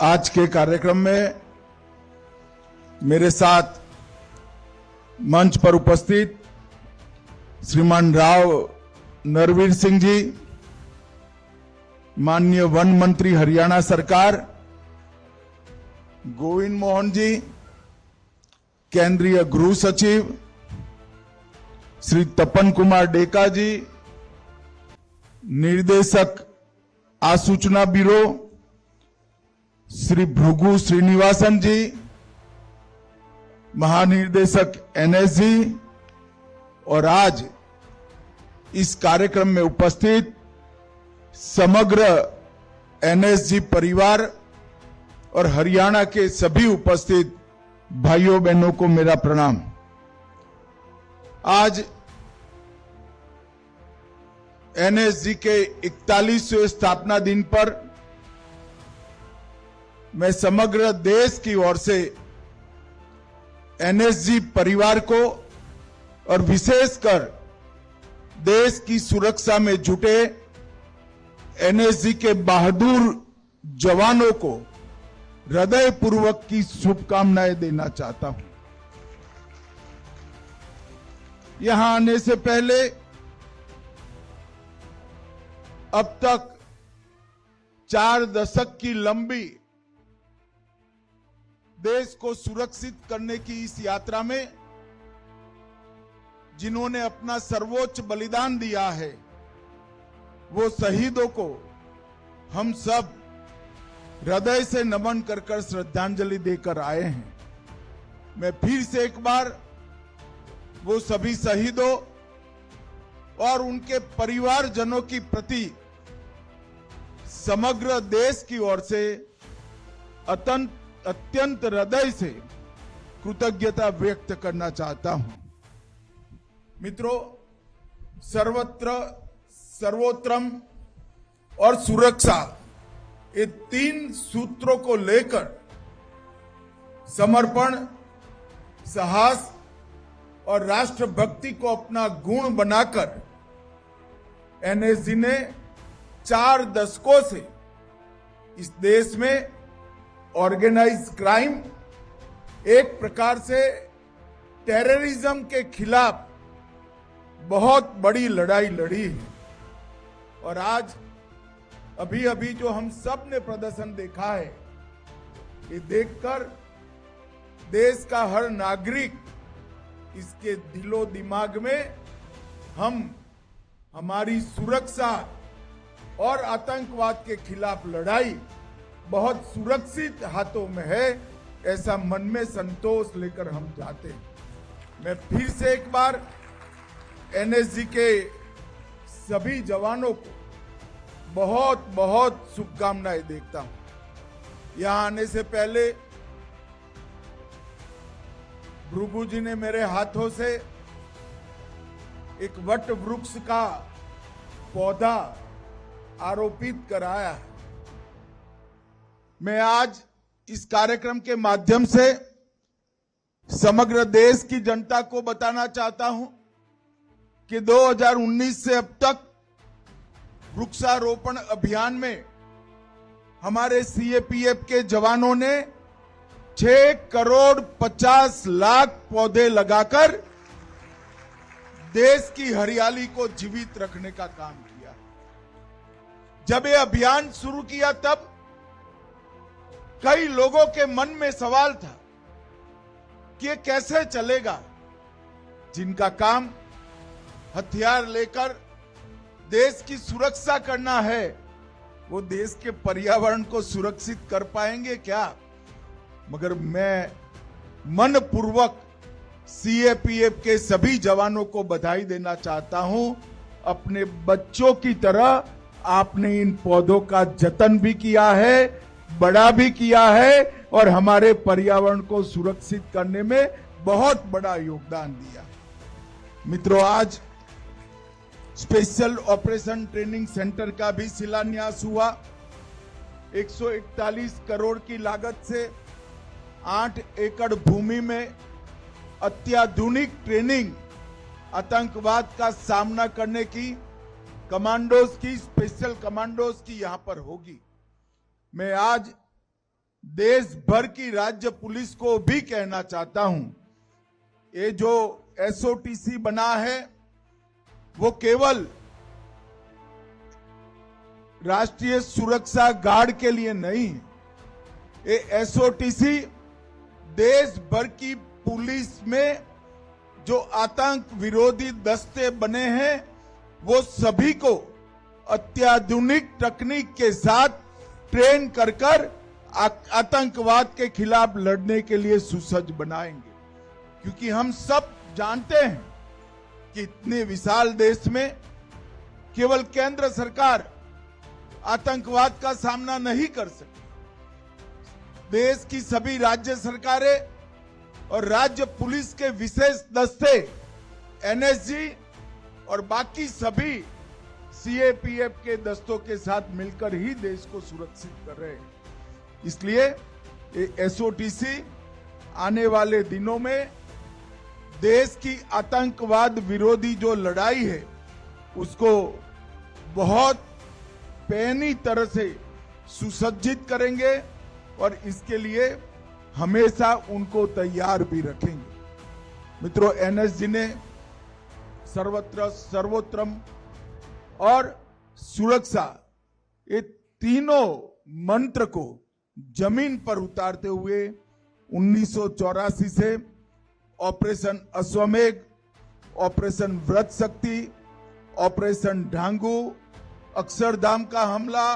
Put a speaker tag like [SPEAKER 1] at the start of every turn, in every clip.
[SPEAKER 1] आज के कार्यक्रम में मेरे साथ मंच पर उपस्थित श्रीमान राव नरवीर सिंह जी, माननीय वन मंत्री हरियाणा सरकार, गोविंद मोहन जी, केंद्रीय गृह सचिव श्री तपन कुमार डेका जी, निर्देशक आसूचना ब्यूरो श्री भृगु श्रीनिवासन जी, महानिर्देशक एनएसजी और आज इस कार्यक्रम में उपस्थित समग्र एनएसजी परिवार और हरियाणा के सभी उपस्थित भाइयों बहनों को मेरा प्रणाम। आज एनएसजी के 41वें स्थापना दिन पर मैं समग्र देश की ओर से एनएसजी परिवार को और विशेषकर देश की सुरक्षा में जुटे एनएसजी के बहादुर जवानों को हृदयपूर्वक की शुभकामनाएं देना चाहता हूं। यहां आने से पहले अब तक 4 दशक की लंबी देश को सुरक्षित करने की इस यात्रा में जिन्होंने अपना सर्वोच्च बलिदान दिया है, वो शहीदों को हम सब हृदय से नमन कर श्रद्धांजलि देकर आए हैं। मैं फिर से एक बार वो सभी शहीदों और उनके परिवारजनों की प्रति समग्र देश की ओर से अत्यंत हृदय से कृतज्ञता व्यक्त करना चाहता हूं। मित्रों, सर्वोत्तम और सुरक्षा, ये 3 सूत्रों को लेकर समर्पण, साहस और राष्ट्रभक्ति को अपना गुण बनाकर एनएसजी ने 4 दशकों से इस देश में ऑर्गेनाइज क्राइम, एक प्रकार से टेररिज्म के खिलाफ बहुत बड़ी लड़ाई लड़ी है। और आज अभी जो हम सब ने प्रदर्शन देखा है, ये देखकर देश का हर नागरिक, इसके दिलो दिमाग में हमारी सुरक्षा और आतंकवाद के खिलाफ लड़ाई बहुत सुरक्षित हाथों में है, ऐसा मन में संतोष लेकर हम जाते हैं। मैं फिर से एक बार एनएसजी के सभी जवानों को बहुत बहुत शुभकामनाएं देता हूं। यहां आने से पहले भृगु जी ने मेरे हाथों से एक वट वृक्ष का पौधा आरोपित कराया है। मैं आज इस कार्यक्रम के माध्यम से समग्र देश की जनता को बताना चाहता हूं कि 2019 से अब तक वृक्षारोपण अभियान में हमारे सीएपीएफ के जवानों ने 6 करोड़ 50 लाख पौधे लगाकर देश की हरियाली को जीवित रखने का काम किया। जब ये अभियान शुरू किया तब कई लोगों के मन में सवाल था कि ये कैसे चलेगा। जिनका काम हथियार लेकर देश की सुरक्षा करना है, वो देश के पर्यावरण को सुरक्षित कर पाएंगे क्या? मगर मैं मनपूर्वक सीएपीएफ के सभी जवानों को बधाई देना चाहता हूं। अपने बच्चों की तरह आपने इन पौधों का जतन भी किया है, बड़ा भी किया है और हमारे पर्यावरण को सुरक्षित करने में बहुत बड़ा योगदान दिया। मित्रों, आज स्पेशल ऑपरेशन ट्रेनिंग सेंटर का भी शिलान्यास हुआ। 141 करोड़ की लागत से 8 एकड़ भूमि में अत्याधुनिक ट्रेनिंग, आतंकवाद का सामना करने की कमांडोज की, स्पेशल कमांडोज की यहां पर होगी। मैं आज देश भर की राज्य पुलिस को भी कहना चाहता हूं, ये जो एसओटीसी बना है वो केवल राष्ट्रीय सुरक्षा गार्ड के लिए नहीं है। ये एसओटीसी देश भर की पुलिस में जो आतंक विरोधी दस्ते बने हैं वो सभी को अत्याधुनिक तकनीक के साथ ट्रेन कर आतंकवाद के खिलाफ लड़ने के लिए सुसज्ज बनाएंगे। क्योंकि हम सब जानते हैं कि इतने विशाल देश में केवल केंद्र सरकार आतंकवाद का सामना नहीं कर सकती। देश की सभी राज्य सरकारें और राज्य पुलिस के विशेष दस्ते, एनएसजी और बाकी सभी सीएपीएफ के दस्तों के साथ मिलकर ही देश को सुरक्षित कर रहे हैं। इसलिए एसओटीसी आने वाले दिनों में देश की आतंकवाद विरोधी जो लड़ाई है उसको बहुत पैनी तरह से सुसज्जित करेंगे और इसके लिए हमेशा उनको तैयार भी रखेंगे। मित्रों, एनएसजी ने सर्वत्र सर्वोत्तम और सुरक्षा ये तीनों मंत्र को जमीन पर उतारते हुए 1984 से ऑपरेशन अश्वमेघ, ऑपरेशन व्रत शक्ति, ऑपरेशन ढांगू, अक्षरधाम का हमला,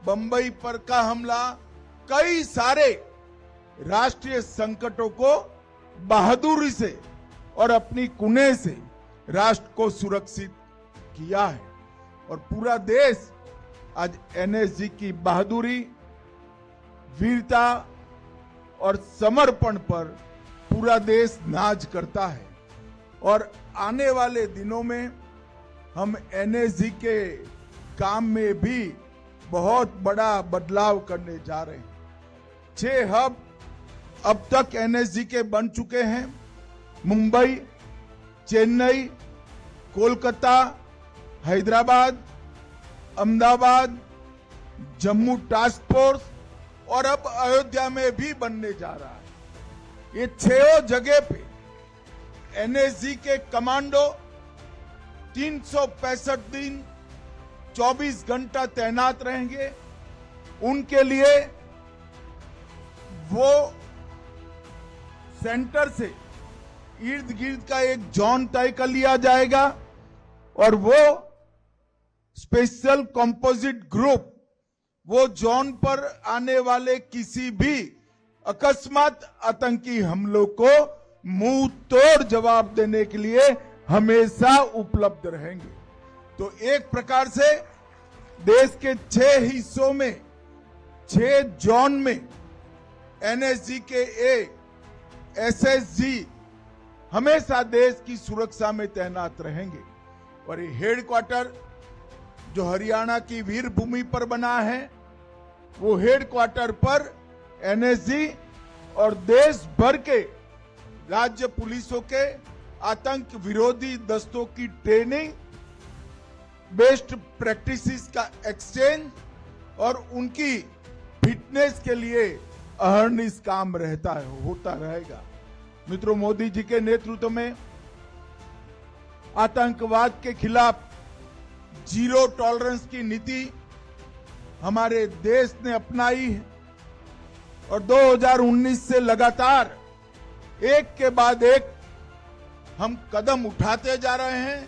[SPEAKER 1] बंबई पर का हमला, कई सारे राष्ट्रीय संकटों को बहादुरी से और अपनी कुने से राष्ट्र को सुरक्षित किया है। और पूरा देश आज एनएसजी की बहादुरी, वीरता और समर्पण पर पूरा देश नाज करता है। और आने वाले दिनों में हम एनएसजी के काम में भी बहुत बड़ा बदलाव करने जा रहे हैं। 6 हब अब तक एनएसजी के बन चुके हैं। मुंबई, चेन्नई, कोलकाता, हैदराबाद, अहमदाबाद, जम्मू टास्क फोर्स और अब अयोध्या में भी बनने जा रहा है। ये 6 जगह पे एनएसजी के कमांडो 365 दिन 24 घंटा तैनात रहेंगे। उनके लिए वो सेंटर से इर्द गिर्द का एक जोन तय कर लिया जाएगा और वो स्पेशल कंपोजिट ग्रुप वो जोन पर आने वाले किसी भी अकस्मात आतंकी हमलों को मुंह तोड़ जवाब देने के लिए हमेशा उपलब्ध रहेंगे। तो एक प्रकार से देश के 6 हिस्सों में 6 जोन में एनएसजी के एसएसजी हमेशा देश की सुरक्षा में तैनात रहेंगे। और ये हेडक्वार्टर जो हरियाणा की वीर भूमि पर बना है वो हेडक्वार्टर पर एनएसजी और देश भर के राज्य पुलिसों के आतंक विरोधी दस्तों की ट्रेनिंग, बेस्ट प्रैक्टिसेस का एक्सचेंज और उनकी फिटनेस के लिए अहर्निश काम होता रहेगा। मित्रों, मोदी जी के नेतृत्व में आतंकवाद के खिलाफ जीरो टॉलरेंस की नीति हमारे देश ने अपनाई है और 2019 से लगातार एक के बाद एक हम कदम उठाते जा रहे हैं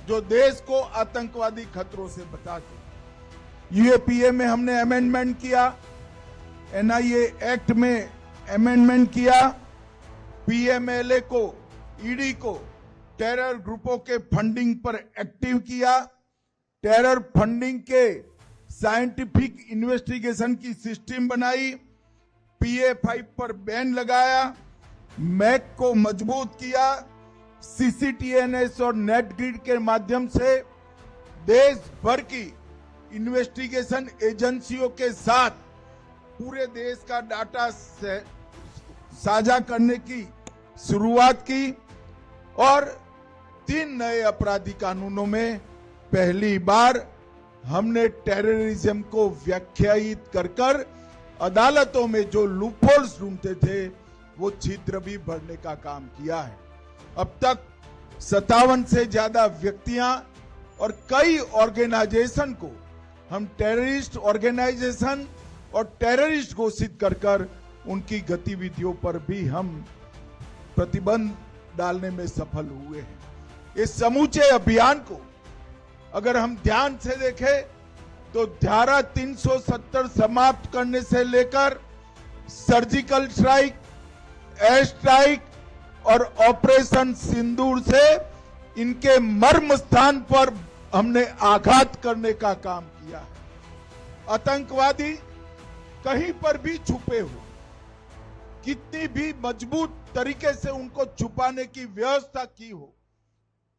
[SPEAKER 1] जो देश को आतंकवादी खतरों से बचाते। यूएपीए में हमने अमेंडमेंट किया, एनआईए एक्ट में अमेंडमेंट किया, पीएमएलए को, ईडी को टेरर ग्रुपों के फंडिंग पर एक्टिव किया, टेरर फंडिंग के साइंटिफिक इन्वेस्टिगेशन की सिस्टम बनाई, PA5 पर बैन लगाया, मैक को मजबूत किया, CCTNS और नेटग्रिड के माध्यम से देश भर की इन्वेस्टिगेशन एजेंसियों के साथ पूरे देश का डाटा साझा करने की शुरुआत की और 3 नए अपराधी कानूनों में पहली बार हमने टेररिज्म को व्याख्यायित कर अदालतों में जो लूपहोल्स ढूंढते थे वो छिद्र भी भरने का काम किया है। अब तक 57 से ज्यादा व्यक्तियां और कई ऑर्गेनाइजेशन को हम टेररिस्ट ऑर्गेनाइजेशन और टेररिस्ट घोषित कर उनकी गतिविधियों पर भी हम प्रतिबंध डालने में सफल हुए हैं। इस समूचे अभियान को अगर हम ध्यान से देखें तो धारा 370 समाप्त करने से लेकर सर्जिकल स्ट्राइक, एयर स्ट्राइक और ऑपरेशन सिंदूर से इनके मर्म स्थान पर हमने आघात करने का काम किया है। आतंकवादी कहीं पर भी छुपे हो, कितनी भी मजबूत तरीके से उनको छुपाने की व्यवस्था की हो,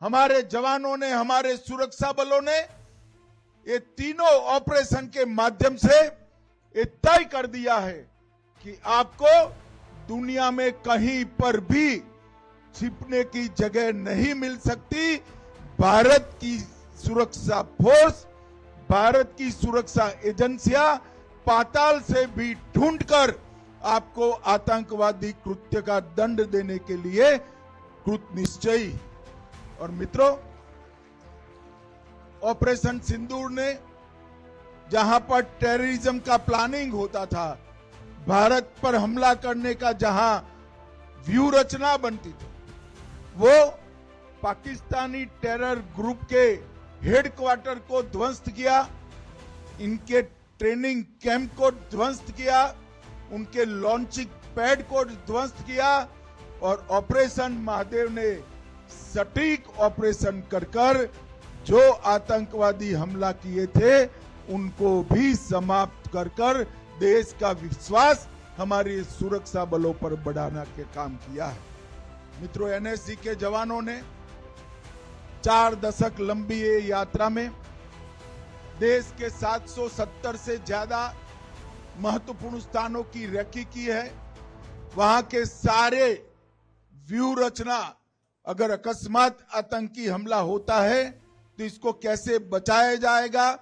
[SPEAKER 1] हमारे जवानों ने, हमारे सुरक्षा बलों ने ये तीनों ऑपरेशन के माध्यम से ये तय कर दिया है कि आपको दुनिया में कहीं पर भी छिपने की जगह नहीं मिल सकती। भारत की सुरक्षा फोर्स, भारत की सुरक्षा एजेंसियां पाताल से भी ढूंढकर आपको आतंकवादी कृत्य का दंड देने के लिए कृत निश्चयी। और मित्रों, ऑपरेशन सिंदूर ने जहां पर टेररिज्म का प्लानिंग होता था, भारत पर हमला करने का जहां व्यू रचना बनती थी, वो पाकिस्तानी टेरर ग्रुप के हेडक्वार्टर को ध्वस्त किया, इनके ट्रेनिंग कैंप को ध्वस्त किया, उनके लॉन्चिंग पैड को ध्वस्त किया और ऑपरेशन महादेव ने सटीक ऑपरेशन कर जो आतंकवादी हमला किए थे उनको भी समाप्त कर देश का विश्वास हमारी सुरक्षा बलों पर बढ़ाने के काम किया है। मित्रों, एनएसजी के जवानों ने 4 दशक लंबी ये यात्रा में देश के 770 से ज्यादा महत्वपूर्ण स्थानों की रेकी की है। वहां के सारे व्यू रचना, अगर अकस्मात आतंकी हमला होता है तो इसको कैसे बचाया जाएगा,